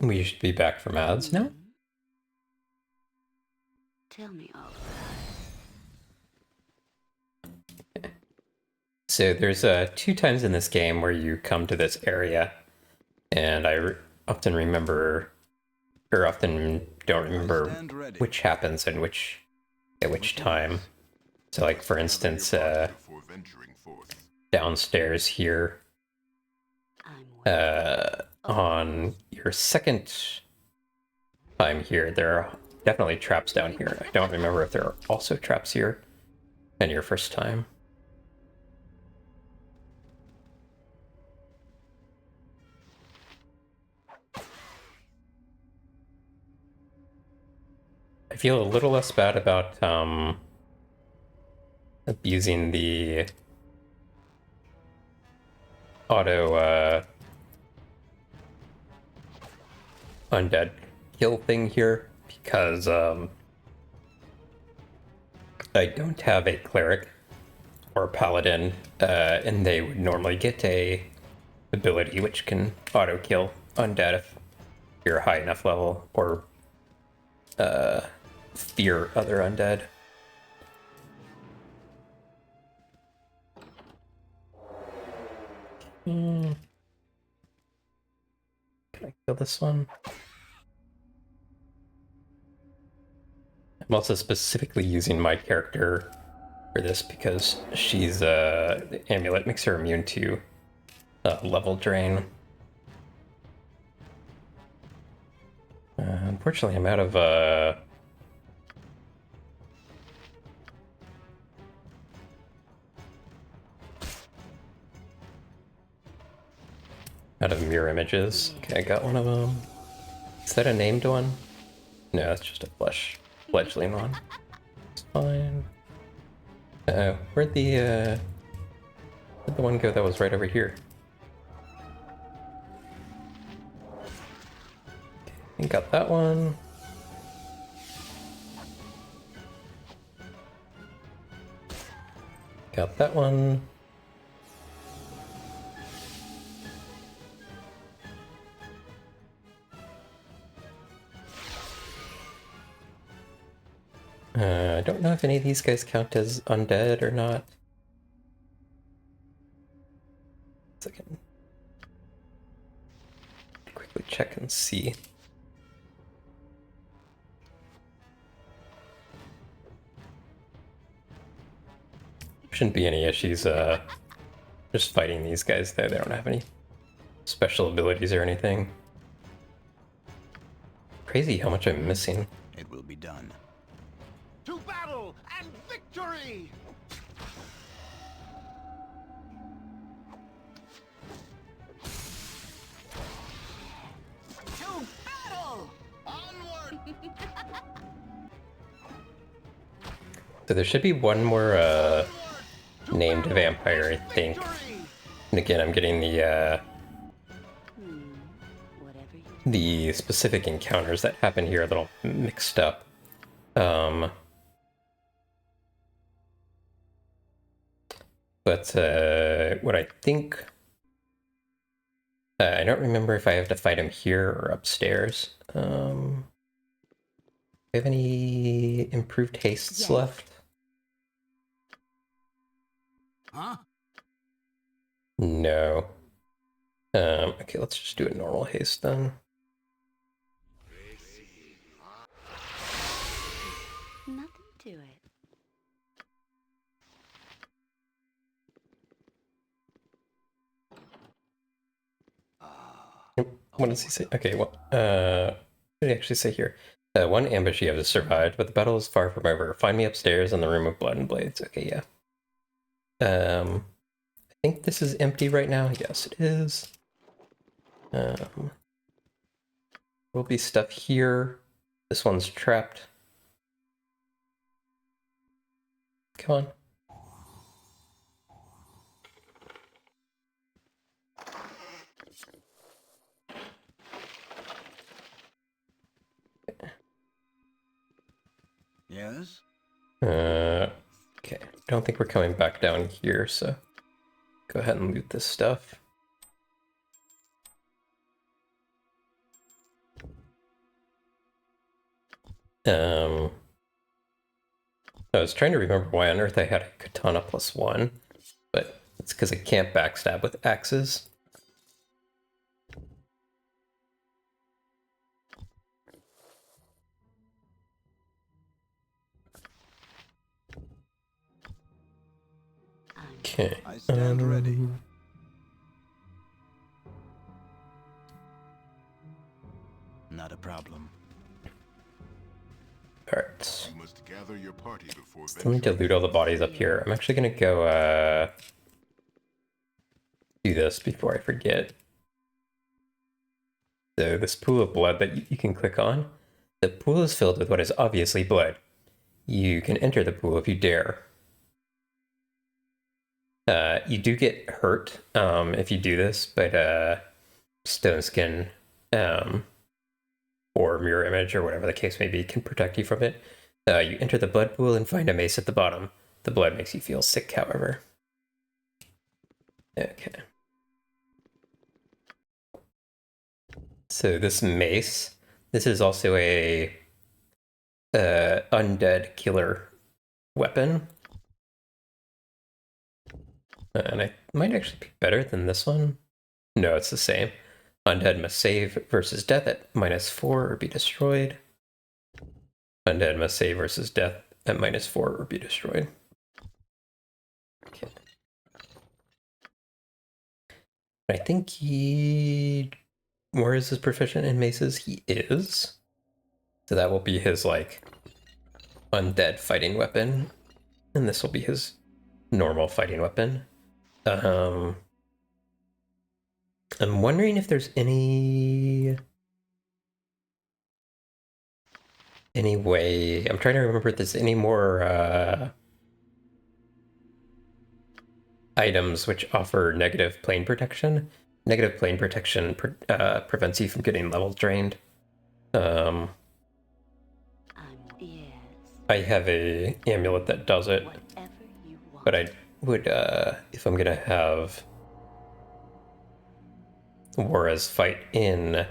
We should be back from ads now. Tell me all about it. So there's 2 times in this game where you come to this area, and I often remember, or often don't remember which happens and at which time. So like for instance, downstairs here, on your second time here, there are definitely traps down here. I don't remember if there are also traps here in your first time. I feel a little less bad about abusing the auto undead kill thing here because I don't have a cleric or a paladin, and they would normally get a ability which can auto kill undead if you're a high enough level, or fear other undead. Can I kill this one? I'm also specifically using my character for this because she's the amulet makes her immune to level drain. Unfortunately, I'm out of mirror images. Okay, I got one of them. Is that a named one? No, that's just a fledgling one. It's fine. Where'd the one go that was right over here? Okay, got that one. Got that one. I don't know if any of these guys count as undead or not. Second. Quickly check and see. Shouldn't be any issues just fighting these guys though. They don't have any special abilities or anything. Crazy how much I'm missing. It will be done. To battle and victory! To battle! Onward! So there should be one more named vampire, I think. And again, I'm getting the specific encounters that happen here a little mixed up. But what I think, I don't remember if I have to fight him here or upstairs. Do I have any improved hastes left? Huh? No. Okay, let's just do a normal haste then. Nothing to it. What does he say? Okay, well, what did he actually say here? One ambush you have to survive, but the battle is far from over. Find me upstairs in the room of blood and blades. Okay, yeah. I think this is empty right now. Yes, it is. Will be stuff here. This one's trapped. Come on. Yes? Okay. I don't think we're coming back down here, so go ahead and loot this stuff. I was trying to remember why on earth I had a katana +1, but it's because I can't backstab with axes. Okay. I stand ready. Not a problem. Alright. You must gather your party before Still need to loot all the bodies up here. I'm actually gonna go do this before I forget. So this pool of blood that you can click on, the pool is filled with what is obviously blood. You can enter the pool if you dare. You do get hurt if you do this, but stone skin or mirror image or whatever the case may be can protect you from it. You enter the blood pool and find a mace at the bottom. The blood makes you feel sick, however. Okay. So this mace, this is also a undead killer weapon. And it might actually be better than this one. No, it's the same. Undead must save versus death at -4 or be destroyed. Undead must save versus death at -4 or be destroyed. Okay. I think where is his proficient in maces? He is. So that will be his, like, undead fighting weapon. And this will be his normal fighting weapon. I'm wondering if there's any way. I'm trying to remember if there's any more items which offer negative plane protection. Negative plane protection prevents you from getting level drained. Yes. I have a amulet that does it, Whatever you want. but I would, if I'm gonna have Juarez fight in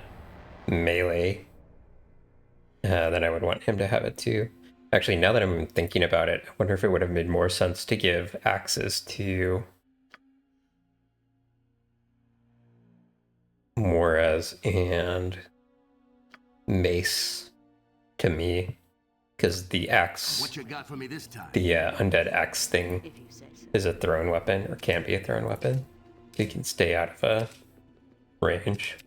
melee, then I would want him to have it too. Actually, now that I'm thinking about it, I wonder if it would have made more sense to give axes to Juarez and mace to me, because the axe, What you got for me this time? the undead axe thing If you say so. is a thrown weapon, or can be a thrown weapon. So you can stay out of range.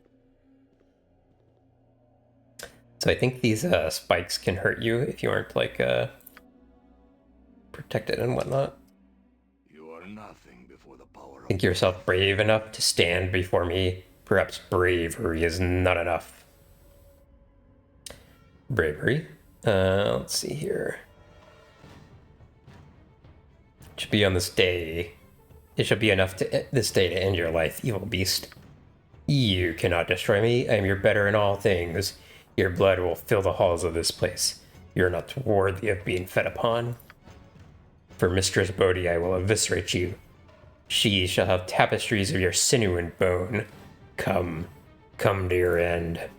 So I think these spikes can hurt you if you aren't, like, protected and whatnot. You are nothing before the power of Think yourself brave enough to stand before me. Perhaps bravery is not enough. Bravery. Let's see here. It should be on this day. It should be enough to this day to end your life, evil beast. You cannot destroy me. I am your better in all things. Your blood will fill the halls of this place. You're not worthy of being fed upon. For Mistress Bodhi, I will eviscerate you. She shall have tapestries of your sinew and bone. Come to your end.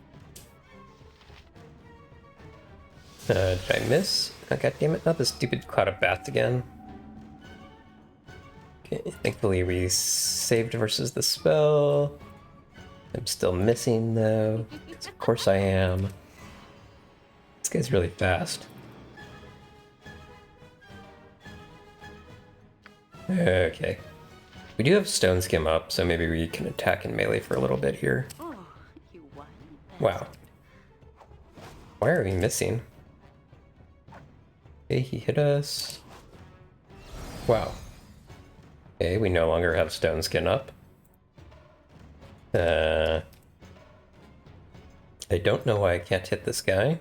Did I miss? Oh, God damn it, not the stupid cloud of bats again. Okay, thankfully we saved versus the spell. I'm still missing though, because of course I am. This guy's really fast. Okay. We do have stone skim up, so maybe we can attack in melee for a little bit here. Oh, you won. Wow. Why are we missing? Okay, he hit us. Wow. Okay, we no longer have stone skin up. I don't know why I can't hit this guy.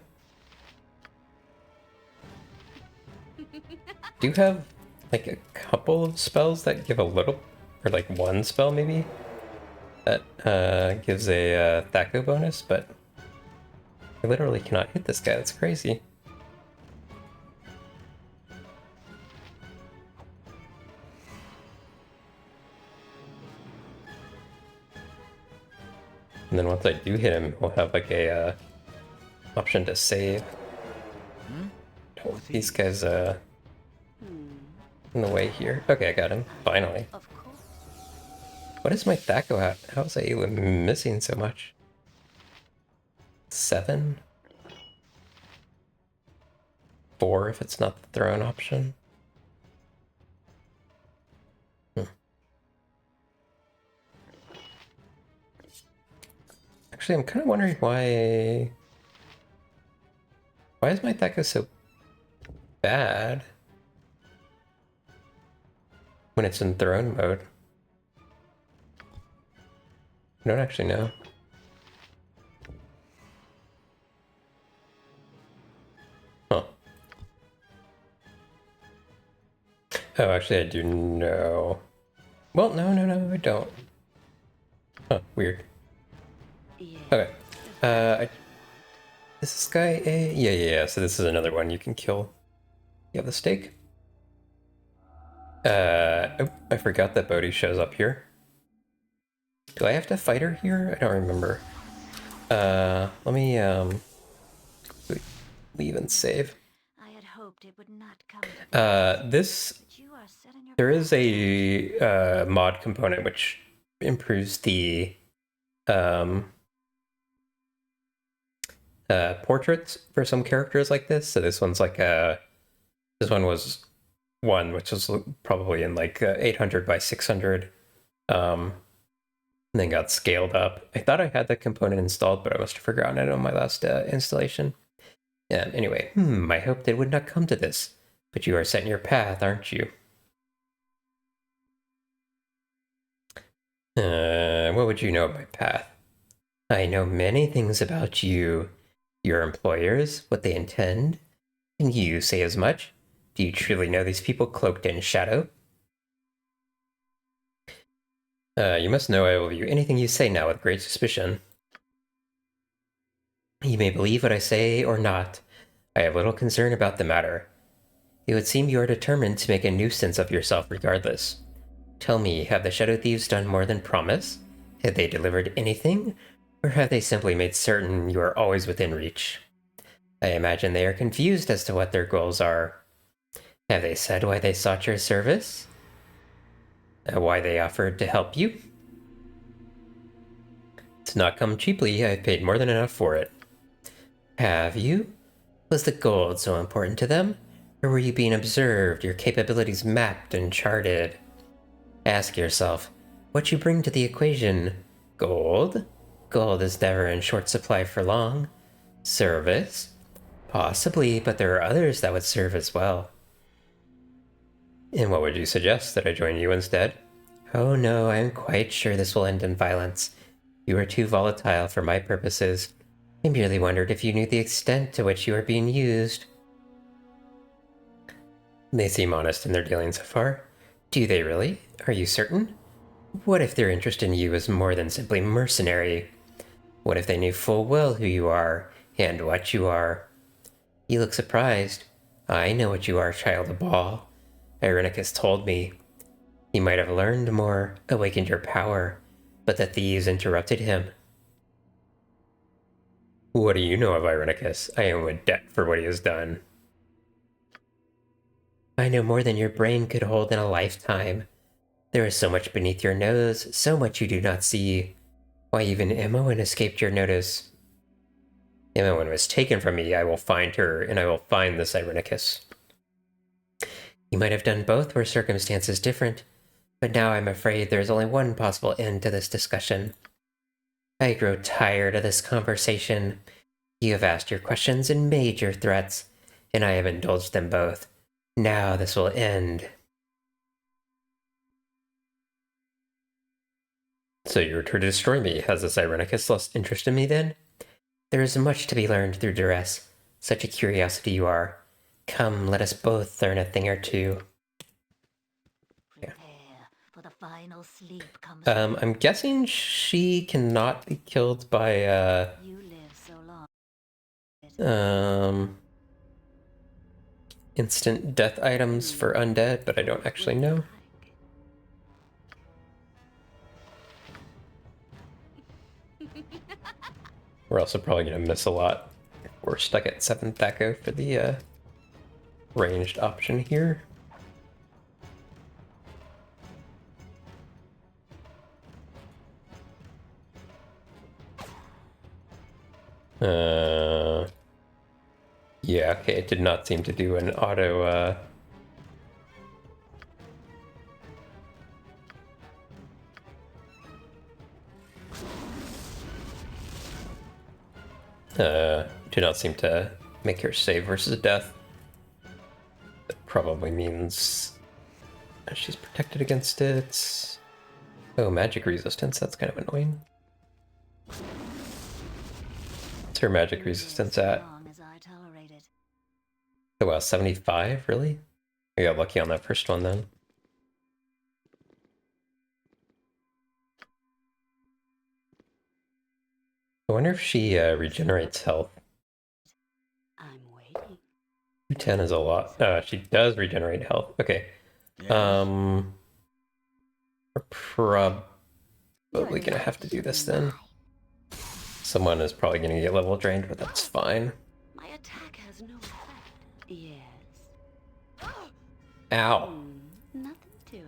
Do you have like a couple of spells that give a little, or like one spell maybe, that gives a Thaco bonus, but I literally cannot hit this guy. That's crazy. And then once I do hit him, we'll have like a option to save. Don't want these guys in the way here. Okay, I got him. Finally. Of course. What is my Thaco at? How is I missing so much? 7? 4 if it's not the throne option. Actually, I'm kind of wondering why... Why is my Thaco so bad when it's in throne mode? I don't actually know. Huh. Oh, actually, I do know. Well, no, I don't. Huh, weird. Yes. Okay. Is this guy a... Yeah, so this is another one you can kill. You have the stake? Oh, I forgot that Bodhi shows up here. Do I have to fight her here? I don't remember. Let me, leave and save. I had hoped it would not come to This... but you are set in your There is a, mod component which improves the, portraits for some characters like this. So this one's like this one was one which was probably in like 800 by 600, and then got scaled up. I thought I had that component installed, but I must have forgotten it on my last installation. Yeah. Anyway, I hoped it would not come to this, but you are set in your path, aren't you? What would you know of my path? I know many things about you. Your employers, what they intend. Can you say as much? Do you truly know these people cloaked in shadow? You must know I will view anything you say now with great suspicion. You may believe what I say or not. I have little concern about the matter. It would seem you are determined to make a nuisance of yourself regardless. Tell me, have the Shadow Thieves done more than promise? Have they delivered anything? Or have they simply made certain you are always within reach? I imagine they are confused as to what their goals are. Have they said why they sought your service? Why they offered to help you? It's not come cheaply. I've paid more than enough for it. Have you? Was the gold so important to them? Or were you being observed, your capabilities mapped and charted? Ask yourself, what you bring to the equation. Gold? Gold is never in short supply for long. Service? Possibly, but there are others that would serve as well. And what would you suggest, that I join you instead? Oh no, I am quite sure this will end in violence. You are too volatile for my purposes. I merely wondered if you knew the extent to which you are being used. They seem honest in their dealings so far. Do they really? Are you certain? What if their interest in you is more than simply mercenary? What if they knew full well who you are, and what you are? You look surprised. I know what you are, child of Baal. Irenicus told me. He might have learned more, awakened your power, but the thieves interrupted him. What do you know of Irenicus? I am in debt for what he has done. I know more than your brain could hold in a lifetime. There is so much beneath your nose, so much you do not see. Why, even Imoen escaped your notice. Imoen was taken from me. I will find her, and I will find this Irenicus. You might have done both were circumstances different, but now I'm afraid there is only one possible end to this discussion. I grow tired of this conversation. You have asked your questions and made your threats, and I have indulged them both. Now this will end. So you were to destroy me. Has this Irenicus lost interest in me then? There is much to be learned through duress. Such a curiosity you are. Come, let us both learn a thing or two. Prepare for the final sleep comes. I'm guessing she cannot be killed by, You live so long. instant death items for undead, but I don't actually know. We're also probably gonna miss a lot if We're stuck at 7th Echo for the ranged option here. Yeah, okay, it did not seem to do an auto, did not seem to make her save versus death. That probably means she's protected against it. Oh, magic resistance, that's kind of annoying. What's her magic resistance at? Long as I tolerate it. Oh wow, 75, really? I got lucky on that first one then. I wonder if she regenerates health. I'm waiting. 210 is a lot. She does regenerate health. Okay. Yes. We're probably gonna have to do this then. Someone is probably gonna get level drained, but that's fine. My attack has no effect. Yes. Ow. Nothing to it.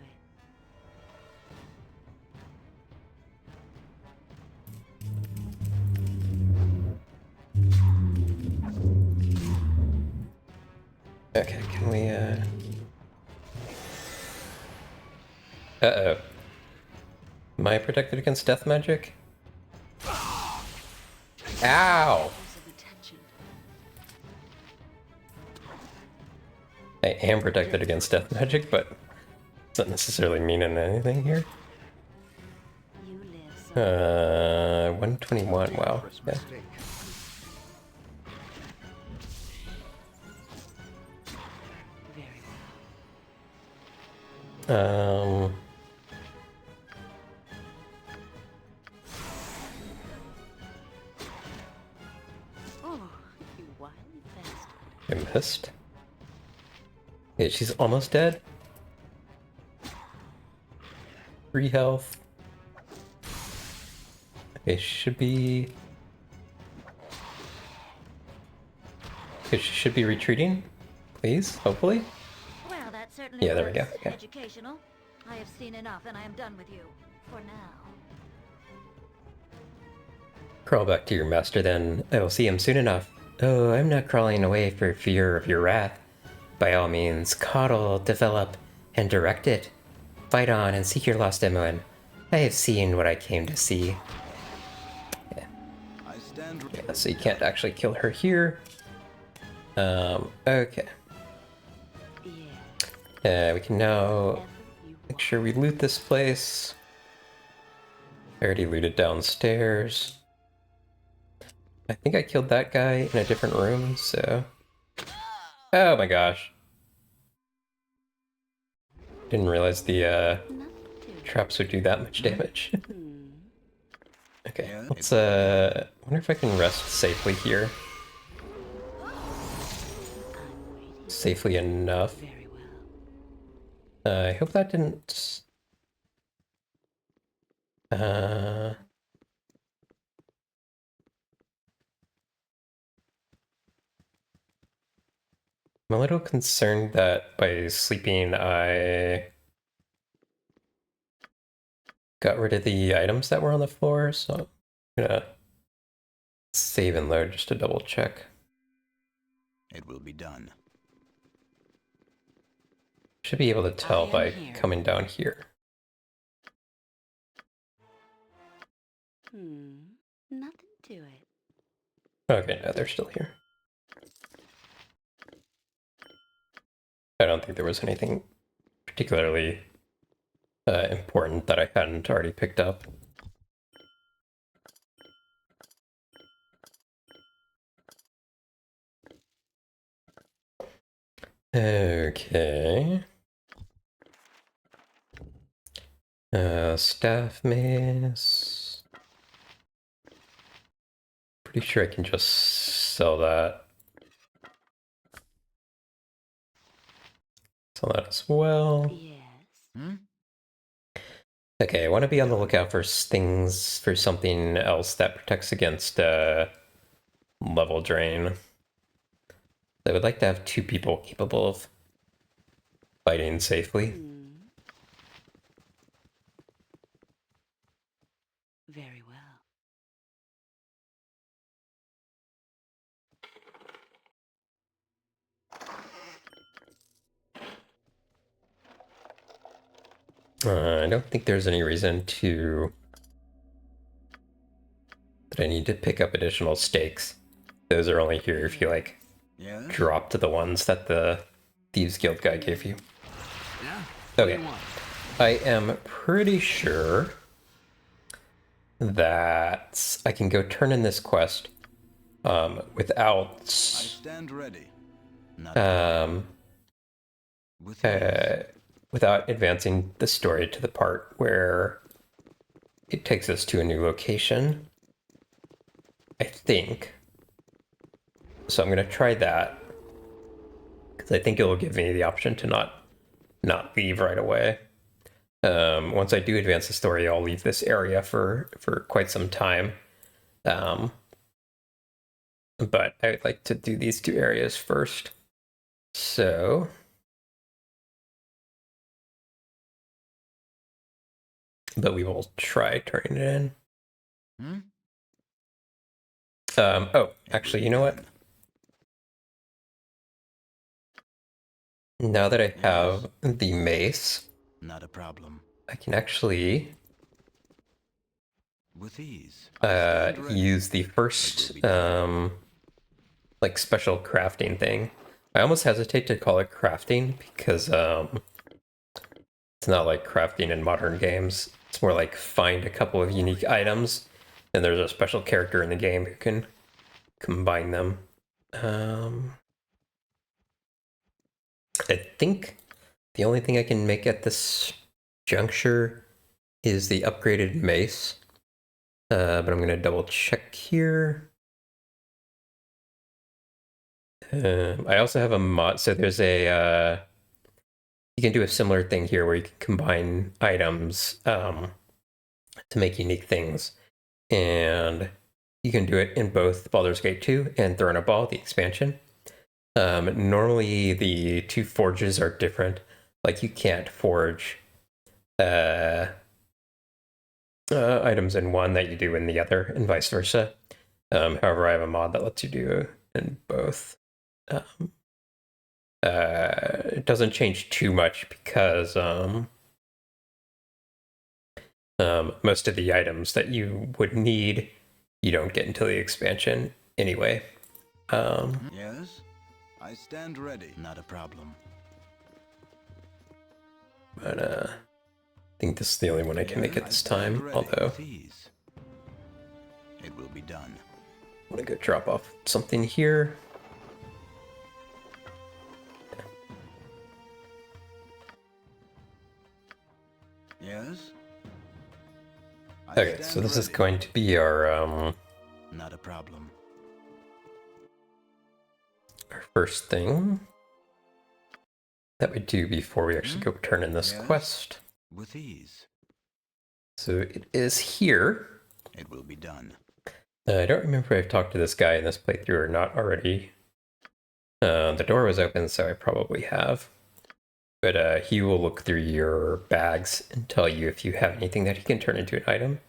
Okay, can we, Uh-oh. Am I protected against death magic? Ow! Force of attention. I am protected against death magic, but doesn't necessarily mean anything here. You live so 121, wow. Yeah. Mistake. very Um, well. Oh, you wily bastard. I missed. Okay, she's almost dead. 3 health. Okay, she should be... Okay, she should be retreating. Please, hopefully. Well, that certainly Yeah, there we go, was okay. educational. I have seen enough, and I am done with you for now. Crawl back to your master then. I will see him soon enough. Oh, I'm not crawling away for fear of your wrath. By all means, coddle, develop, and direct it. Fight on and seek your lost Emoen. I have seen what I came to see. I stand ready. Yeah, so you can't actually kill her here. Okay. Yeah. We can now Whatever you make want. sure we loot this place. I already looted downstairs. I think I killed that guy in a different room, so... Oh my gosh. Didn't realize the Nothing to it. traps would do that much damage. Hmm. Okay, Yeah, let's wonder if I can rest safely here. I'm waiting. Safely enough. Very well. I hope that didn't... I'm a little concerned that by sleeping I got rid of the items that were on the floor, so I'm gonna save and load just to double check. It will be done. Should be able to tell I am by here. coming down here. Nothing to it. Okay, no, they're still here. I don't think there was anything particularly important that I hadn't already picked up. Okay. Staff mace. Pretty sure I can just sell that. Sell that as well. Yes. Okay, I want to be on the lookout for things, for something else that protects against level drain. I would like to have 2 people capable of fighting safely. Very well. I don't think there's any reason that I need to pick up additional stakes. Those are only here if you, like, Yes? drop to the ones that the Thieves Guild guy gave you. Yeah? Okay. I am pretty sure that I can go turn in this quest I without stand ready. Not with without advancing the story to the part where it takes us to a new location. I think. So I'm going to try that, because I think it will give me the option to not leave right away. Once I do advance the story, I'll leave this area for quite some time. But I would like to do these 2 areas first. So but we will try turning it in. Hmm? Oh, actually, you know what? Now that I have the mace, Not a problem. I can actually With ease. I stand ready. use the first like special crafting thing. I almost hesitate to call it crafting because it's not like crafting in modern games. It's more like find a couple of unique items, and there's a special character in the game who can combine them. I think the only thing I can make at this juncture is the upgraded mace. But I'm going to double check here. I also have a mod, so there's a you can do a similar thing here where you can combine items to make unique things, and you can do it in both Baldur's Gate 2 and Throne of Ball, the expansion. Normally the 2 forges are different, like you can't forge items in one that you do in the other, and vice versa. However, I have a mod that lets you do in both. It doesn't change too much because most of the items that you would need, you don't get until the expansion anyway. Yes? I stand ready. Not a problem. But I think this is the only one I can make at this time, although it will be done. I'm gonna go drop off something here. Yes? Okay, so this is going to be our Not a problem. our first thing that we do before we actually go turn in this quest. With ease. So it is here. It will be done. I don't remember if I've talked to this guy in this playthrough or not already. The door was open, so I probably have. But he will look through your bags and tell you if you have anything that he can turn into an item.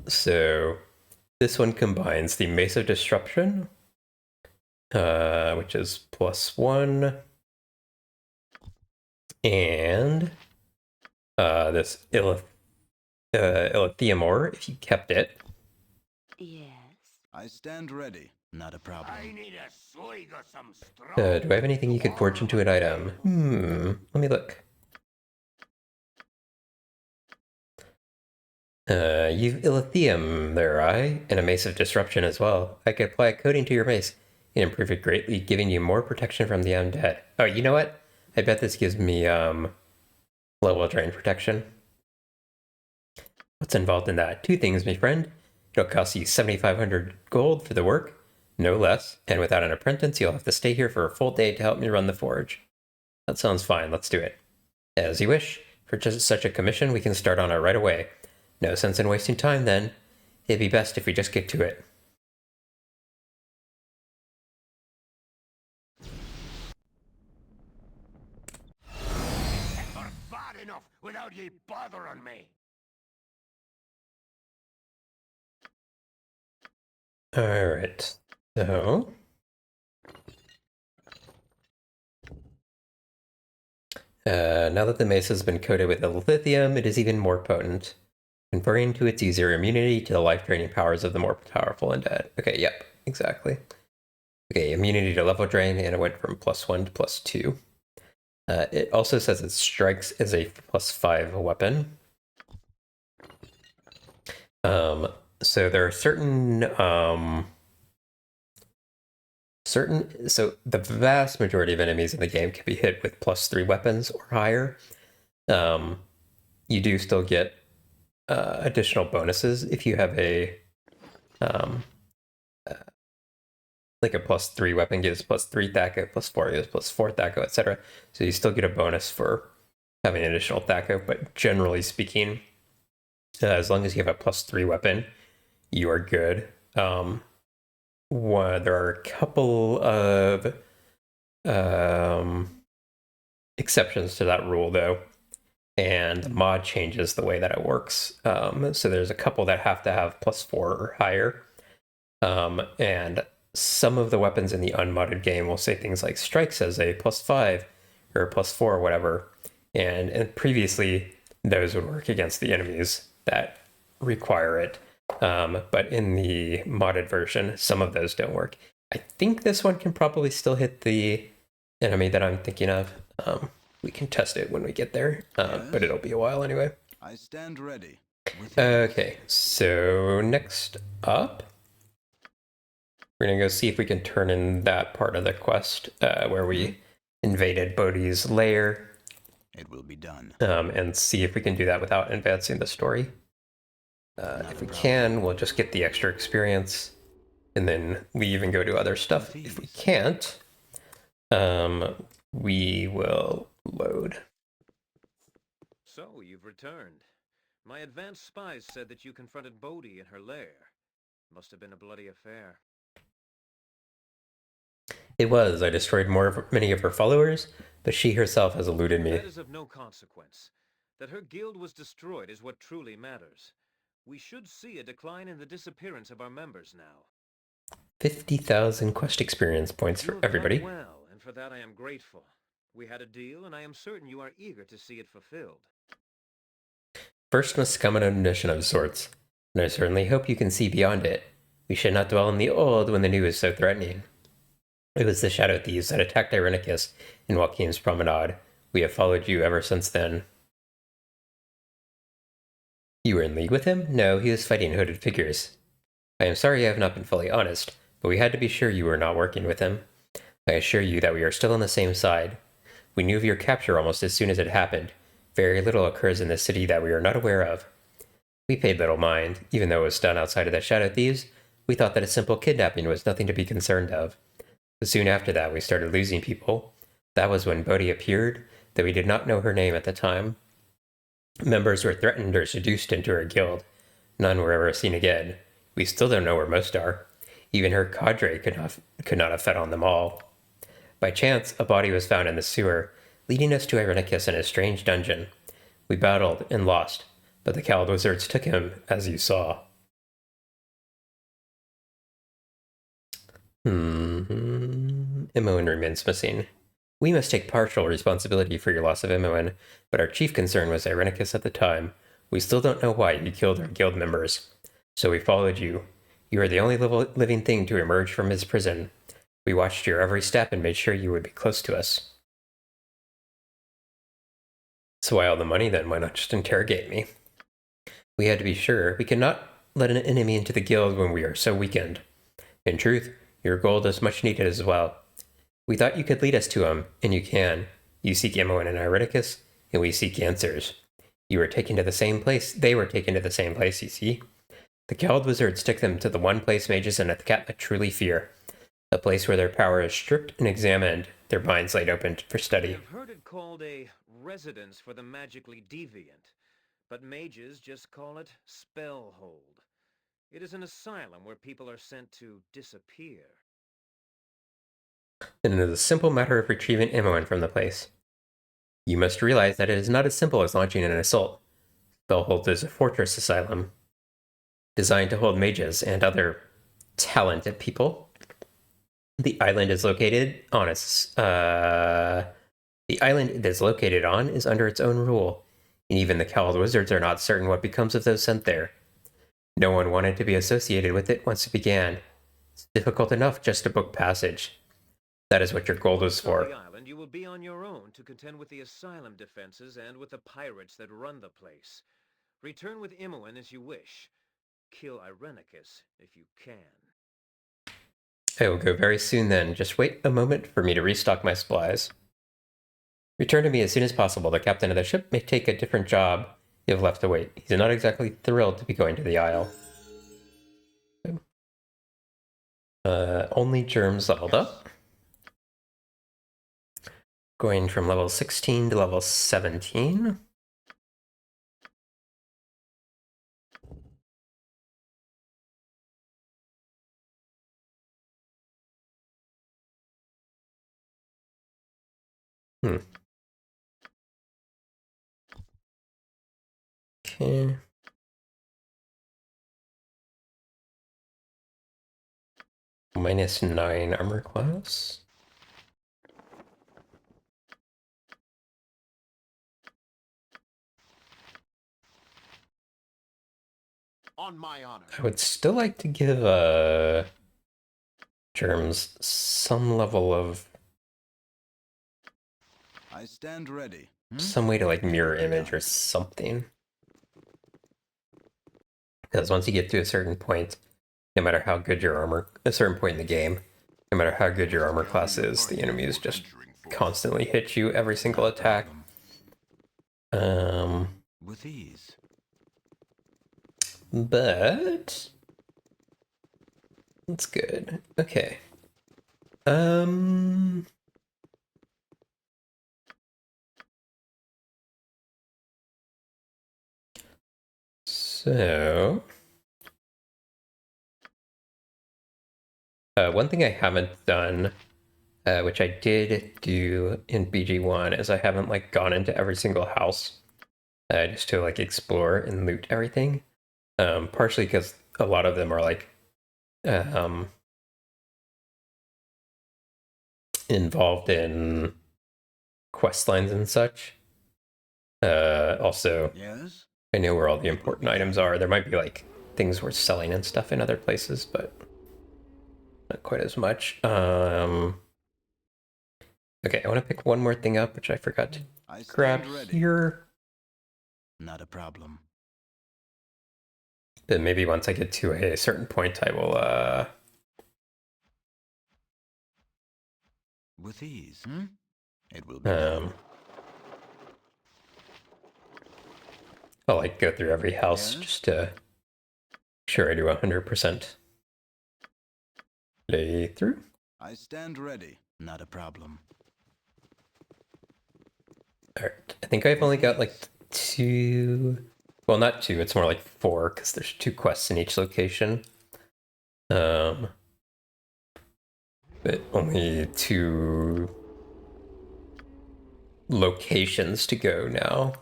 So this one combines the Mace of Disruption, which is +1, and this Illithium ore, if you kept it. Yes. I stand ready. Not a problem. I need a swig of some strong. Do I have anything you could forge into an item? Let me look. You've Illithium there, and a Mace of Disruption as well. I could apply a coating to your mace and improve it greatly, giving you more protection from the undead. Oh, you know what? I bet this gives me level drain protection. What's involved in that? 2 things, my friend. It'll cost you 7,500 gold for the work, no less, and without an apprentice, you'll have to stay here for a full day to help me run the forge. That sounds fine, let's do it. As you wish. For just such a commission, we can start on it right away. No sense in wasting time, then. It'd be best if we just get to it. enough without ye bothering me. Alright, so... now that the mace has been coated with lithium, it is even more potent, conferring to its user immunity to the life-draining powers of the more powerful undead. Okay, yep, exactly. Okay, immunity to level drain, and it went from +1 to +2. It also says it strikes as a +5 weapon. So there are so the vast majority of enemies in the game can be hit with +3 weapons or higher. You do still get additional bonuses if you have a like a +3 weapon gives +3 Thaco, +4 gives +4 Thaco, etc. So you still get a bonus for having additional Thaco, but generally speaking, as long as you have a +3 weapon, you are good. There are a couple of exceptions to that rule, though, and the mod changes the way that it works. So there's a couple that have to have +4 or higher, and some of the weapons in the unmodded game will say things like strikes as a +5 or a +4 or whatever, and previously those would work against the enemies that require it. But in the modded version, some of those don't work. I think this one can probably still hit the enemy that I'm thinking of. We can test it when we get there, but it'll be a while anyway. I stand ready. Okay, so next up, we're gonna go see if we can turn in that part of the quest where we invaded Bodhi's lair. It will be done. And see if we can do that without advancing the story. If we can, we'll just get the extra experience and then leave and go do other stuff. If we can't, we will load. So, you've returned. My advanced spies said that you confronted Bodhi in her lair. Must have been a bloody affair. It was. I destroyed many of her followers, but she herself has eluded me. That is of no consequence. That her guild was destroyed is what truly matters. We should see a decline in the disappearance of our members now. 50,000 quest experience points for everybody. You have done well, and for that I am grateful. We had a deal, and I am certain you are eager to see it fulfilled. First must come an admission of sorts, and I certainly hope you can see beyond it. We should not dwell on the old when the new is so threatening. It was the Shadow Thieves that attacked Irenicus in Joachim's Promenade. We have followed you ever since then. You were in league with him? No, he was fighting hooded figures. I am sorry I have not been fully honest, but we had to be sure you were not working with him. I assure you that we are still on the same side. We knew of your capture almost as soon as it happened. Very little occurs in this city that we are not aware of. We paid little mind, even though it was done outside of the Shadow Thieves. We thought that a simple kidnapping was nothing to be concerned of. But soon after that, we started losing people. That was when Bodhi appeared, though we did not know her name at the time. Members were threatened or seduced into her guild. None were ever seen again. We still don't know where most are. Even her cadre could not have fed on them all. By chance, a body was found in the sewer, leading us to Irenicus in a strange dungeon. We battled and lost, but the Cowled Wizards took him, as you saw. Imoen remains missing. We must take partial responsibility for your loss of Imoen, but our chief concern was Irenicus at the time. We still don't know why you killed our guild members. So we followed you. You are the only living thing to emerge from his prison. We watched your every step and made sure you would be close to us. So why all the money then? Why not just interrogate me? We had to be sure. We cannot let an enemy into the guild when we are so weakened. In truth, your gold is much needed as well. We thought you could lead us to him, and you can. You seek Imoen and Irenicus, and we seek answers. You were taken to the same place. They were taken to the same place, you see. The Cowled Wizards took them to the one place mages and Athkatla truly fear. A place where their power is stripped and examined, their minds laid open for study. I've heard it called a residence for the magically deviant, but mages just call it Spellhold. It is an asylum where people are sent to disappear. And it is a simple matter of retrieving Imoen from the place. You must realize that it is not as simple as launching an assault. Spellhold is a fortress asylum designed to hold mages and other talented people. The island is located on the island it is located on is under its own rule, and even the cowled wizards are not certain what becomes of those sent there. No one wanted to be associated with it once it began. It's difficult enough just to book passage. That is what your gold was On for. the island, you will be on your own to contend with the asylum defenses and with the pirates that run the place. Return with Imoen as you wish. Kill Irenicus if you can. I will go very soon then. Just wait a moment for me to restock my supplies. Return to me as soon as possible. The captain of the ship may take a different job. You have left to wait. He's not exactly thrilled to be going to the Isle. Only germs leveled up. Going from level 16 to level 17. Okay. -9 armor class. On my honor. I would still like to give germs some level of I stand ready. some way to like mirror image or something. Because once you get to a certain point, no matter how good your armor, a certain point in the game, no matter how good your armor class is, the enemies just constantly hit you every single attack. With ease. But that's good. Okay. So one thing I haven't done, which I did do in BG1, is I haven't like gone into every single house just to like explore and loot everything. Partially because a lot of them are like involved in quest lines and such. Also, Yes? I know where all the important items are. There might be like things worth selling and stuff in other places, but not quite as much. Okay, I want to pick one more thing up, which I forgot to I stand grab ready. here. Not a problem. But maybe once I get to a certain point, I will With ease. It will be done. I'll like go through every house Yes? just to make sure I do 100% play through. I stand ready. Not a problem. Alright, I think I've only got like 2, well not 2, it's more like 4 because there's 2 quests in each location. But only 2 locations to go now.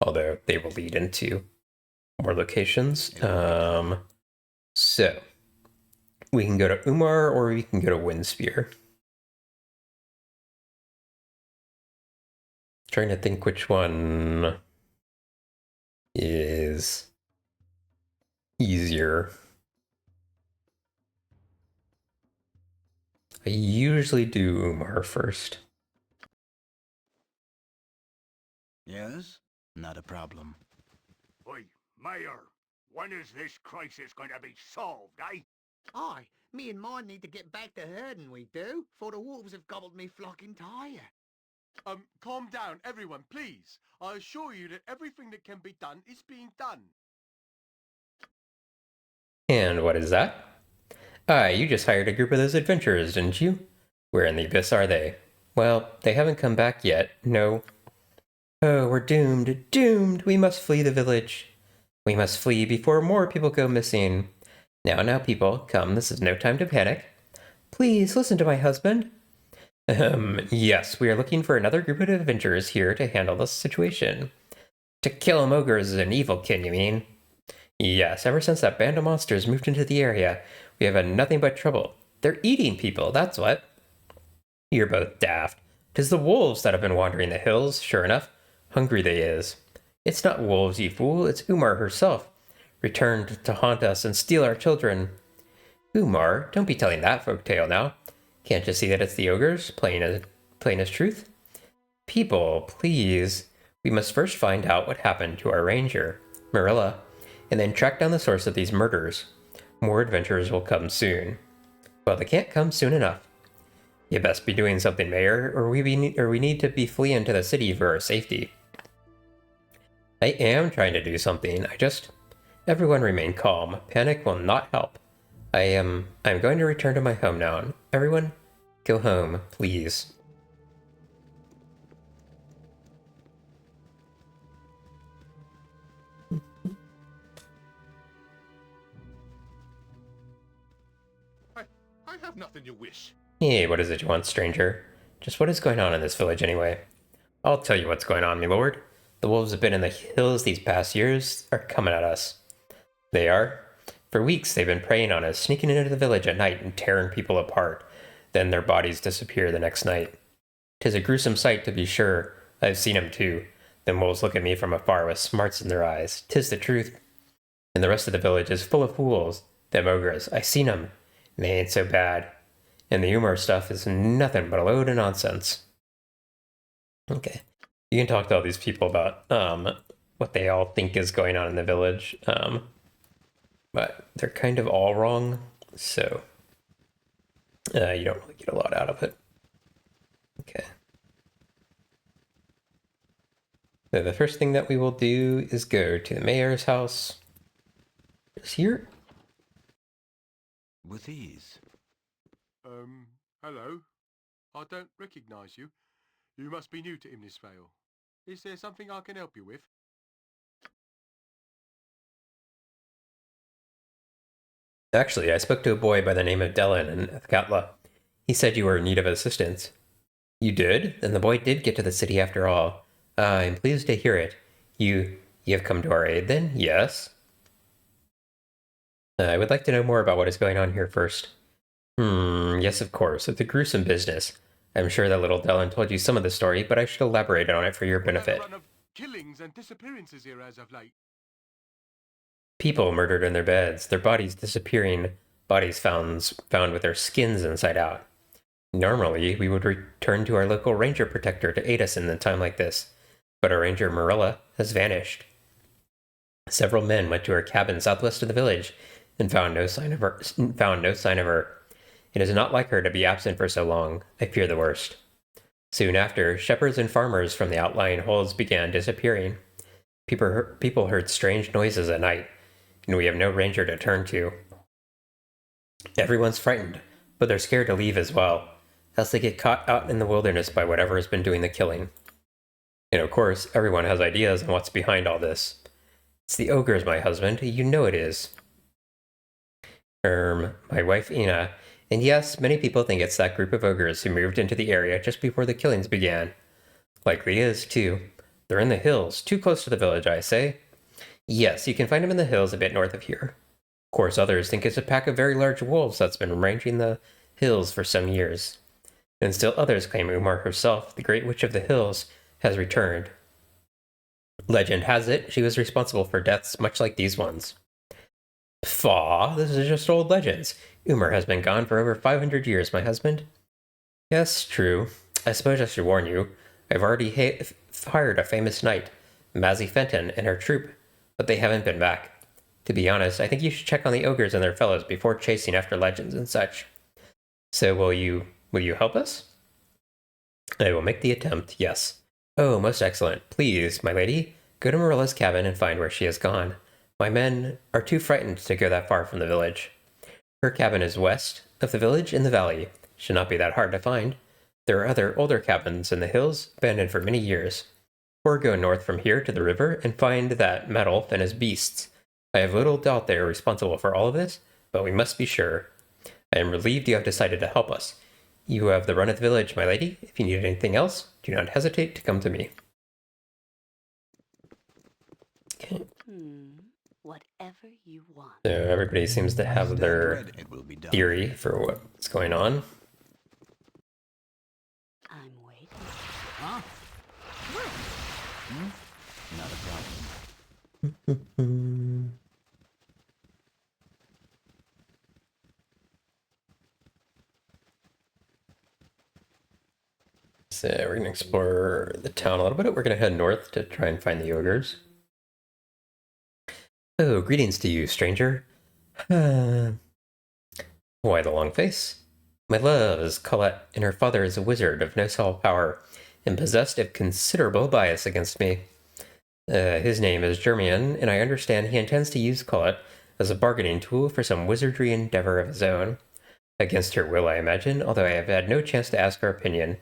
Although they will lead into more locations. So we can go to Umar or we can go to Windspear. Trying to think which one is easier. I usually do Umar first. Yes? Not a problem. Oi, Mayor, when is this crisis going to be solved, eh? Aye, me and mine need to get back to herding, we do, for the wolves have gobbled me flock entire. Calm down, everyone, please. I assure you that everything that can be done is being done. And what is that? Ah, you just hired a group of those adventurers, didn't you? Where in the abyss are they? Well, they haven't come back yet, no. Oh, we're doomed, doomed! We must flee the village. We must flee before more people go missing. Now, people, come, this is no time to panic. Please, listen to my husband. Yes, we are looking for another group of adventurers here to handle this situation. To kill ogres is an evil kin, you mean? Yes, ever since that band of monsters moved into the area, we have had nothing but trouble. They're eating people, that's what. You're both daft. 'Tis the wolves that have been wandering the hills, sure enough. Hungry they is. It's not wolves, you fool, it's Umar herself, returned to haunt us and steal our children. Umar, don't be telling that folk tale now. Can't you see that it's the ogres, plain as truth? People, please. We must first find out what happened to our ranger, Marilla, and then track down the source of these murders. More adventurers will come soon. Well, they can't come soon enough. You best be doing something, Mayor, or we need to be fleeing to the city for our safety. I am trying to do something. Everyone remain calm. Panic will not help. I'm going to return to my home now. Everyone, go home, please. I have nothing you wish. Hey, what is it you want, stranger? Just what is going on in this village, anyway? I'll tell you what's going on, my lord. The wolves have been in the hills these past years, are coming at us. They are? For weeks they've been preying on us, sneaking into the village at night and tearing people apart. Then their bodies disappear the next night. 'Tis a gruesome sight, to be sure. I've seen 'em too. Them wolves look at me from afar with smarts in their eyes. 'Tis the truth. And the rest of the village is full of fools. Them ogres, I seen 'em. And they ain't so bad. And the humor stuff is nothing but a load of nonsense. Okay. You can talk to all these people about what they all think is going on in the village. But they're kind of all wrong, so you don't really get a lot out of it. Okay. So the first thing that we will do is go to the mayor's house. Is here? With ease. Hello. I don't recognize you. You must be new to Imnisvale. Is there something I can help you with? Actually, I spoke to a boy by the name of Dylan in Athkatla. He said you were in need of assistance. You did? Then the boy did get to the city after all. I'm pleased to hear it. You have come to our aid then? Yes? I would like to know more about what is going on here first. Yes, of course. It's a gruesome business. I'm sure that little Dylan told you some of the story, but I should elaborate on it for your benefit. We've had a run of killings and disappearances here as of late. People murdered in their beds, their bodies disappearing, bodies found with their skins inside out. Normally, we would return to our local ranger protector to aid us in a time like this, but our ranger Marilla has vanished. Several men went to her cabin southwest of the village and found no sign of her. It is not like her to be absent for so long. I fear the worst. Soon after, shepherds and farmers from the outlying holds began disappearing. People heard strange noises at night, and we have no ranger to turn to. Everyone's frightened, but they're scared to leave as well, else they get caught out in the wilderness by whatever has been doing the killing. And of course, everyone has ideas on what's behind all this. It's the ogres, my husband. You know it is. My wife Ina. And yes, many people think it's that group of ogres who moved into the area just before the killings began. Likely is, too. They're in the hills, too close to the village, I say. Yes, you can find them in the hills a bit north of here. Of course, others think it's a pack of very large wolves that's been ranging the hills for some years. And still others claim Umar herself, the Great Witch of the Hills, has returned. Legend has it she was responsible for deaths much like these ones. Pfaw, this is just old legends. Umar has been gone for over 500 years, my husband. Yes, true. I suppose I should warn you. I've already hired a famous knight, Mazzy Fenton, and her troop, but they haven't been back. To be honest, I think you should check on the ogres and their fellows before chasing after legends and such. So will you help us? I will make the attempt, yes. Oh, most excellent. Please, my lady, go to Marilla's cabin and find where she has gone. My men are too frightened to go that far from the village. Her cabin is west of the village in the valley. Should not be that hard to find. There are other older cabins in the hills, abandoned for many years. Or go north from here to the river and find that Metal and his beasts. I have little doubt they are responsible for all of this, but we must be sure. I am relieved you have decided to help us. You have the run of the village, my lady. If you need anything else, do not hesitate to come to me. Okay. Whatever you want. So everybody seems to have their It will be done. theory for what's going on. I'm waiting. Huh? Not a problem. So we're going to explore the town a little bit. We're going to head north to try and find the ogres. Oh, greetings to you, stranger. Why the long face? My love is Colette, and her father is a wizard of no small power, and possessed of considerable bias against me. His name is Germian, and I understand he intends to use Colette as a bargaining tool for some wizardry endeavor of his own. Against her will, I imagine, although I have had no chance to ask her opinion.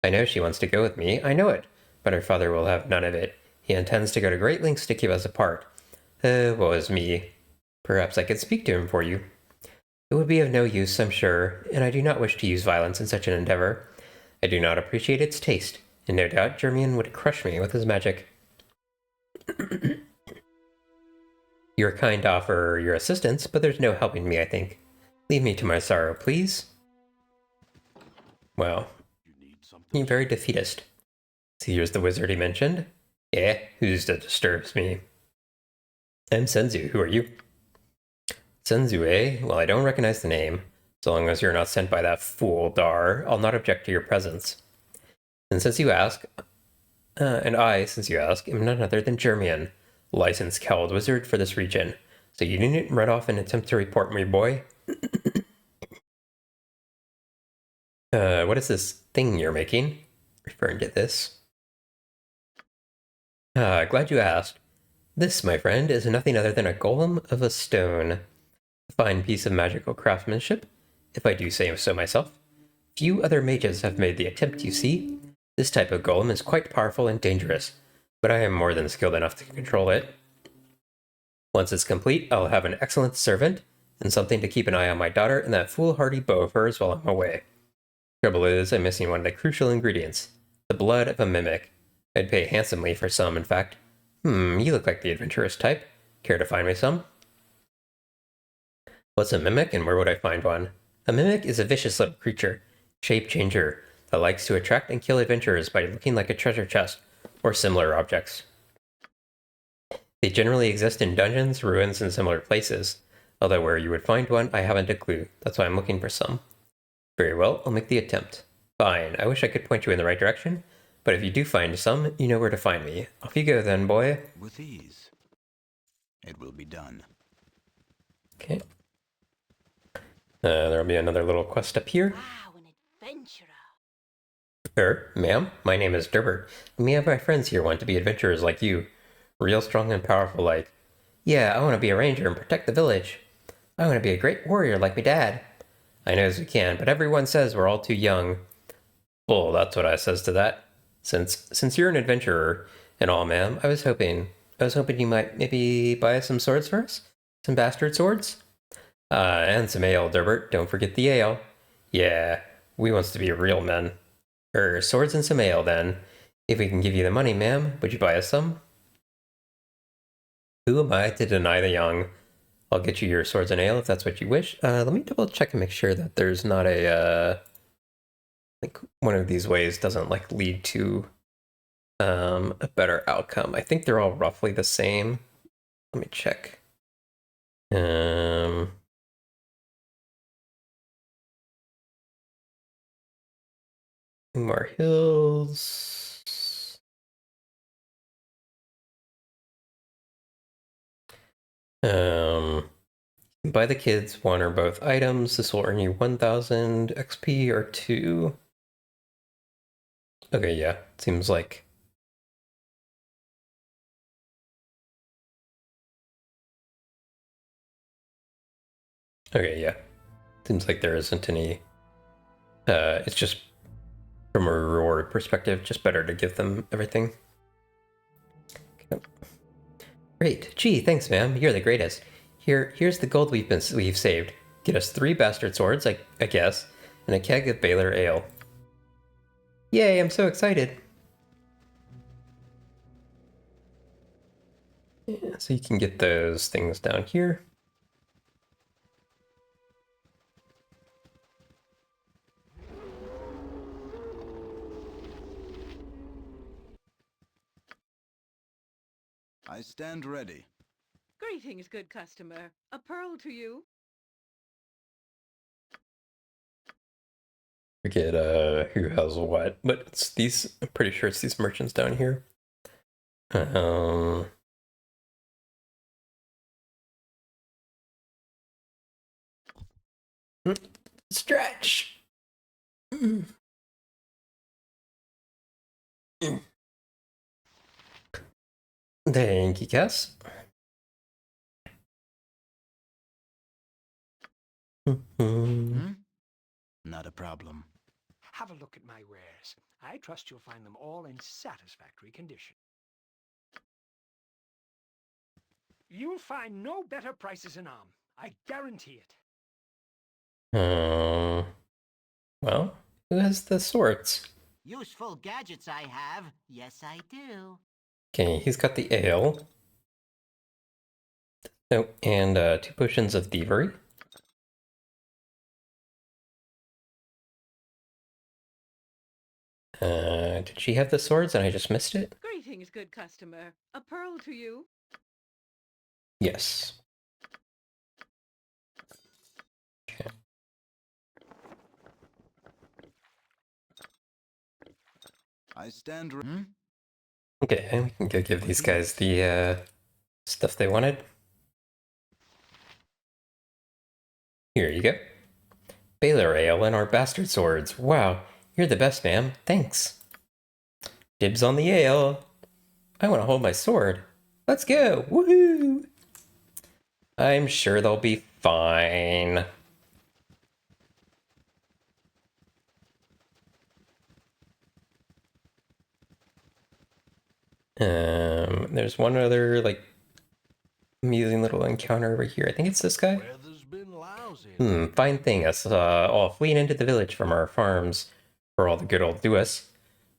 I know she wants to go with me, I know it, but her father will have none of it. He intends to go to great lengths to keep us apart. Woe is me. Perhaps I could speak to him for you. It would be of no use, I'm sure, and I do not wish to use violence in such an endeavor. I do not appreciate its taste, and no doubt Germian would crush me with his magic. You are kind to offer your assistance, but there's no helping me, I think. Leave me to my sorrow, please. Well, you're very defeatist. So here's the wizard he mentioned. Who's that disturbs me? I'm Senzu, who are you? Senzu, eh? Well, I don't recognize the name. So long as you're not sent by that fool, Dar, I'll not object to your presence. And since you ask, since you ask, am none other than Germian, licensed cowled wizard for this region. So you didn't run off and attempt to report me, boy? What is this thing you're making? Referring to this. Glad you asked. This, my friend, is nothing other than a golem of a stone. A fine piece of magical craftsmanship, if I do say so myself. Few other mages have made the attempt, you see. This type of golem is quite powerful and dangerous, but I am more than skilled enough to control it. Once it's complete, I'll have an excellent servant, and something to keep an eye on my daughter and that foolhardy beau of hers while I'm away. Trouble is, I'm missing one of the crucial ingredients, the blood of a mimic. I'd pay handsomely for some, in fact. You look like the adventurous type. Care to find me some? What's a mimic, and where would I find one? A mimic is a vicious little creature, shape changer, that likes to attract and kill adventurers by looking like a treasure chest, or similar objects. They generally exist in dungeons, ruins, and similar places, although where you would find one, I haven't a clue. That's why I'm looking for some. Very well, I'll make the attempt. Fine, I wish I could point you in the right direction, but if you do find some, you know where to find me. Off you go then, boy. With ease. It will be done. Okay. There'll be another little quest up here. Wow, an adventurer. Ma'am, my name is Durbert. Me and my friends here want to be adventurers like you. Real strong and powerful like. Yeah, I want to be a ranger and protect the village. I want to be a great warrior like my dad. I know as we can, but everyone says we're all too young. Bull, that's what I says to that. Since you're an adventurer and all, ma'am, I was hoping you might maybe buy some swords for us? Some bastard swords? And some ale, Durbert. Don't forget the ale. Yeah, we wants to be real men. Swords and some ale, then. If we can give you the money, ma'am, would you buy us some? Who am I to deny the young? I'll get you your swords and ale if that's what you wish. Let me double check and make sure that there's not a, like one of these ways doesn't like lead to a better outcome. I think they're all roughly the same. Let me check. Umar Hills. Buy the kids one or both items. This will earn you 1000 XP or 2. Okay, yeah. Seems like. Okay, yeah. Seems like there isn't any. It's just from a reward perspective, just better to give them everything. Okay. Great. Gee, thanks, ma'am. You're the greatest. Here's the gold we've saved. Get us 3 bastard swords, I guess, and a keg of Baldur ale. Yay, I'm so excited! Yeah, so you can get those things down here. I stand ready. Greetings, good customer. A pearl to you. Forget who has what, but it's these. I'm pretty sure it's these merchants down here. Um, Stretch. Thank you, Cass. Not a problem. Have a look at my wares. I trust you'll find them all in satisfactory condition. You'll find no better prices in Arm. I guarantee it. Well, who has the swords? Useful gadgets I have. Yes, I do. Okay, he's got the ale. Oh, and 2 potions of thievery. Did she have the swords and I just missed it? Greetings, good customer. A pearl to you. Yes. Okay. I stand ready. Okay, we can go give these guys the stuff they wanted. Here you go. Baldur ale and our bastard swords. Wow, you're the best, ma'am. Thanks. Dibs on the ale. I want to hold my sword. Let's go. Woohoo! I'm sure they'll be fine. There's one other, like, amusing little encounter over here. I think it's this guy. Weather's been lousy. Fine thing. Us all fleeing into the village from our farms for all the good old do us.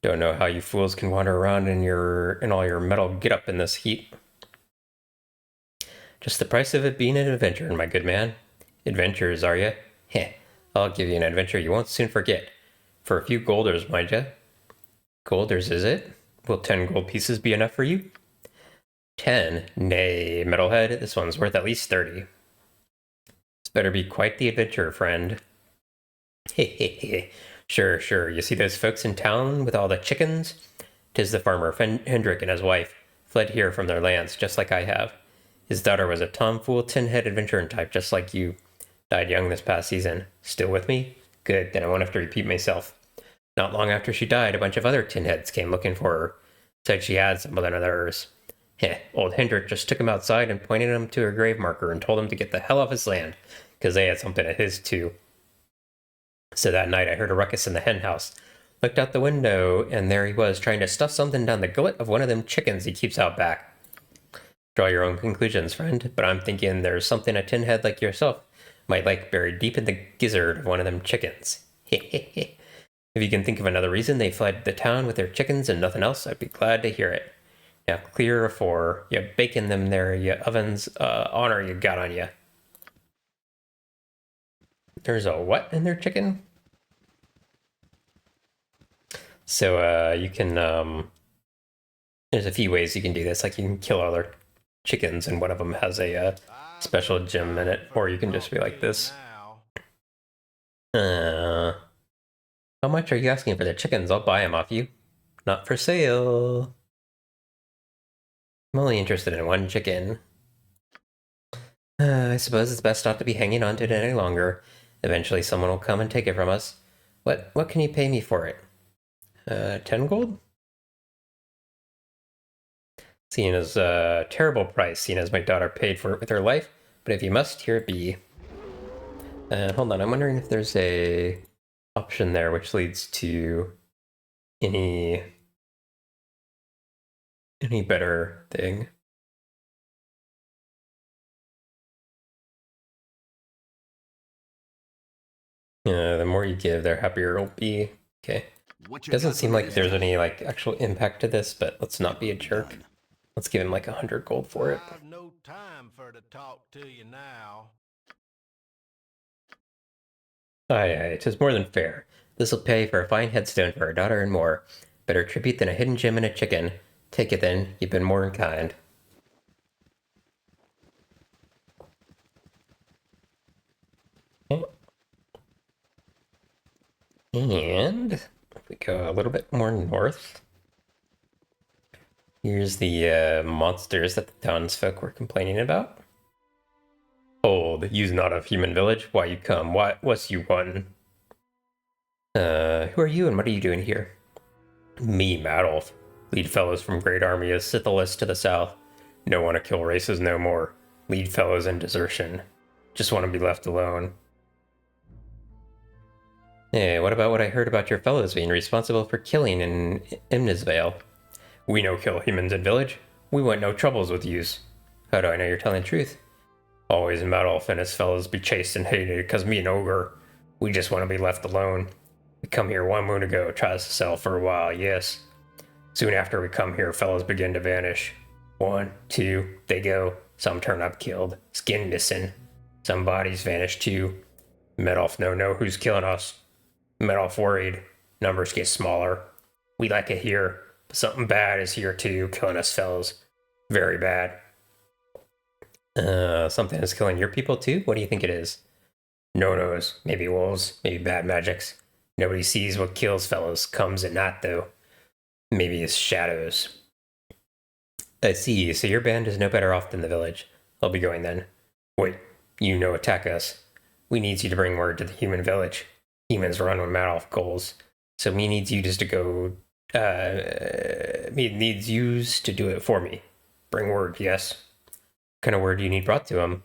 Don't know how you fools can wander around in all your metal get up in this heat. Just the price of it being an adventure, my good man. Adventures, are ya? Heh. I'll give you an adventure you won't soon forget. For a few golders, mind ya. Golders, is it? Will 10 gold pieces be enough for you? 10? Nay, metalhead, this one's worth at least 30. This better be quite the adventure, friend. Hehehe. Sure, sure. You see those folks in town with all the chickens? 'Tis the farmer Hendrik and his wife. Fled here from their lands, just like I have. His daughter was a tomfool, tin-head adventuring type, just like you. Died young this past season. Still with me? Good, then I won't have to repeat myself. Not long after she died, a bunch of other tin-heads came looking for her. Said she had some of theirs. Heh, old Hendrik just took him outside and pointed him to her grave marker and told him to get the hell off his land, because they had something of his too. So that night I heard a ruckus in the hen house. Looked out the window, and there he was, trying to stuff something down the gullet of one of them chickens he keeps out back. Draw your own conclusions, friend, but I'm thinking there's something a tin head like yourself might like buried deep in the gizzard of one of them chickens. Hehehe. If you can think of another reason they fled the town with their chickens and nothing else, I'd be glad to hear it. Now, clear for you baking them there, you ovens, honor you got on you. There's a what in their chicken? So, you can, there's a few ways you can do this. Like, you can kill other chickens, and one of them has a special gem in it, or you can just be like this. How much are you asking for the chickens? I'll buy them off you. Not for sale. I'm only interested in one chicken. I suppose it's best not to be hanging on to it any longer. Eventually someone will come and take it from us. What can you pay me for it? 10 gold? Seeing as a terrible price, seeing as my daughter paid for it with her life, but if you must, here it be. Hold on, I'm wondering if there's a option there which leads to any better thing. The more you give, the happier it'll be. Okay. What you Doesn't got seem for like me there's this any time? like actual impact to this, but let's not be a jerk. Done. Let's give him like 100 gold for it. I've no time for to talk to you now. Aye, 'tis more than fair. This'll pay for a fine headstone for our daughter and more. Better tribute than a hidden gem and a chicken. Take it then, you've been more than kind. Okay. And if we go a little bit more north, here's the monsters that the townsfolk were complaining about. Hold, you's not of human village. Why you come? What's you want? Who are you and what are you doing here? Me, Madolf. Lead fellows from Great Army is Scythelus to the south. No want to kill races no more. Lead fellows in desertion. Just want to be left alone. Hey, what about what I heard about your fellows being responsible for killing in Imnisvale? We no kill humans in village. We want no troubles with yous. How do I know you're telling the truth? Always Madolf and his fellows be chased and hated because me an ogre. We just want to be left alone. We come here 1 moon ago, tries to sell for a while, yes. Soon after we come here, fellows begin to vanish. 1, 2, they go. Some turn up killed, skin missing. Some bodies vanish too. Medolf no know who's killing us. Medolf worried. Numbers get smaller. We like it here, but something bad is here too, killing us fellows. Very bad. Something is killing your people too? What do you think it is? No knows. Maybe wolves, maybe bad magics. Nobody sees what kills fellows, comes at night though. Maybe it's shadows. I see, so your band is no better off than the village. I'll be going then. Wait, you no attack us. We needs you to bring word to the human village. Humans run when Madolf calls. So me needs you just to go, me needs yous to do it for me. Bring word, yes. What kind of word do you need brought to him?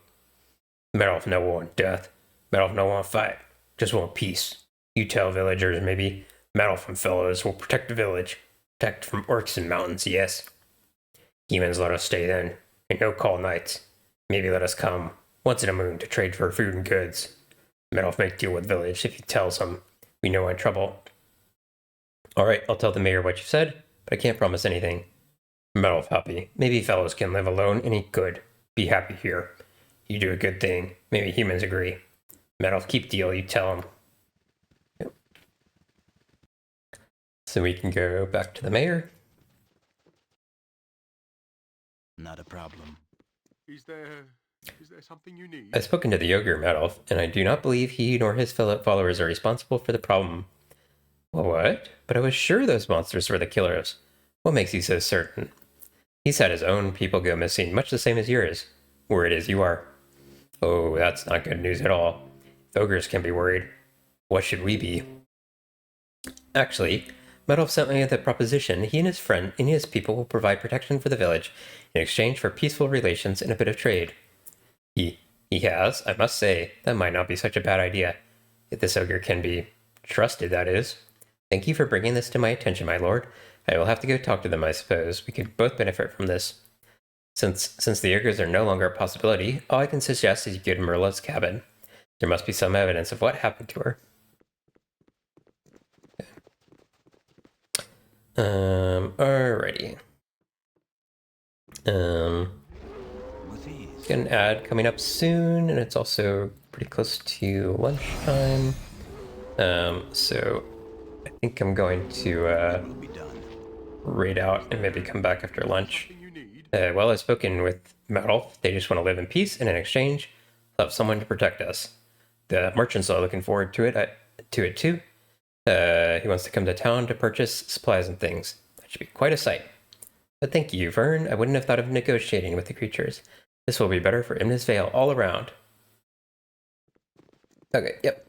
Madolf no want death. Madolf no want fight. Just want peace. You tell villagers, maybe. Madolf and fellows will protect the village. Protect from orcs and mountains, yes. Humans let us stay then, and no call nights. Maybe let us come, once in a moon, to trade for food and goods. Medolf make deal with village if he tells him. We know I'm in trouble. Alright, I'll tell the mayor what you said, but I can't promise anything. Medolf happy. Maybe fellows can live alone and eat good. Be happy here. You do a good thing. Maybe humans agree. Medolf keep deal, you tell him. Yep. So we can go back to the mayor. Not a problem. Is there something you need? I've spoken to the ogre, Madolf, and I do not believe he nor his fellow followers are responsible for the problem. What? But I was sure those monsters were the killers. What makes you so certain? He's had his own people go missing, much the same as yours. Worried as you are. Oh, that's not good news at all. Ogres can be worried. What should we be? Actually, Medolf sent me the proposition he and his people will provide protection for the village in exchange for peaceful relations and a bit of trade. He has, I must say, that might not be such a bad idea. If this ogre can be trusted, that is. Thank you for bringing this to my attention, my lord. I will have to go talk to them, I suppose. We could both benefit from this. Since the ogres are no longer a possibility, all I can suggest is you go to Merla's cabin. There must be some evidence of what happened to her. Alrighty. With ease. Got an ad coming up soon, and it's also pretty close to lunchtime. So I think I'm going to Will be done. raid out and maybe come back after lunch. Something you need? Well, I've spoken with Medolf. They just want to live in peace, and in exchange, they'll have someone to protect us. The merchants are looking forward to it too. He wants to come to town to purchase supplies and things. That should be quite a sight. But thank you, Vern. I wouldn't have thought of negotiating with the creatures. This will be better for Imnisvale all around. Okay, yep.